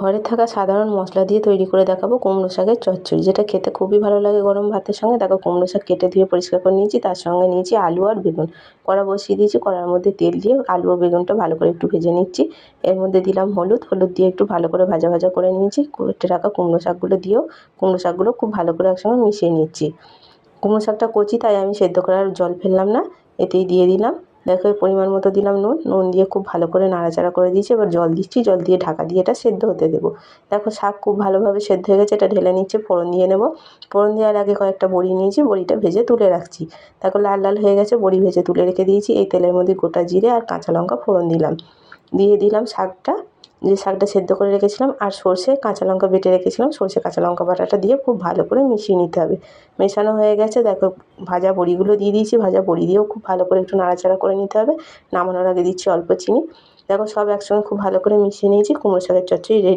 ঘরে থাকা সাধারণ মশলা দিয়ে তৈরি করে দেখাবো কুমড়ো শাকের চচ্চড়ি, যেটা খেতে খুবই ভালো লাগে গরম ভাতের সঙ্গে। দেখো কুমড়ো শাক কেটে ধুয়ে পরিষ্কার করে নিয়েছি, তার সঙ্গে নিয়েছি আলু আর বেগুন। কড়া বসিয়ে দিয়েছি, কড়ার মধ্যে তেল দিয়ে আলু ও বেগুনটা ভালো করে একটু ভেজে নিচ্ছি। এর মধ্যে দিলাম হলুদ দিয়ে একটু ভালো করে ভাজা ভাজা করে নিয়েছি। কেটে রাখা কুমড়ো শাকগুলো দিয়েও কুমড়ো শাকগুলো খুব ভালো করে একসঙ্গে মিশিয়ে নিচ্ছি। কুমড়ো শাকটা কচি, তাই আমি সেদ্ধ করে আর জল ফেললাম না, এতেই দিয়ে দিলাম। দেখো পরিমাণ মতো দিলাম নুন দিয়ে খুব ভালো করে নাড়াচাড়া করে দিয়েছি। এবার জল দিচ্ছি, জল দিয়ে ঢাকা দিয়ে এটা সেদ্ধ হতে দেবো। দেখো শাক খুব ভালোভাবে সেদ্ধ হয়ে গেছে, এটা ঢেলে নিচ্ছে। ফোড়ন দিয়ে নেব। ফোড়ন দেওয়ার আগে কয়েকটা বড়ি নিয়েছি, বড়িটা ভেজে তুলে রাখছি। দেখো লাল লাল হয়ে গেছে, বড়ি ভেজে তুলে রেখে দিয়েছি। এই তেলের মধ্যে গোটা জিরে আর কাঁচা লঙ্কা ফোড়ন দিলাম, দিয়ে দিলাম শাকটা, যে শাকটা সেদ্ধ করে রেখেছিলাম, আর সর্ষে কাঁচা লঙ্কা বেটে রেখেছিলাম, সর্ষে কাঁচা লঙ্কা বাটাটা দিয়ে খুব ভালো করে মিশিয়ে নিতে হবে। মেশানো হয়ে গেছে, দেখো ভাজা বড়িগুলো দিয়ে দিয়েছি। ভাজা বড়ি দিয়েও খুব ভালো করে একটু নাড়াচাড়া করে নিতে হবে। নামানোর আগে দিচ্ছি অল্প চিনি। দেখো সব একসঙ্গে খুব ভালো করে মিশিয়ে নিয়েছি। কুমড়ো শাকের চচ্চড়ি রেডি।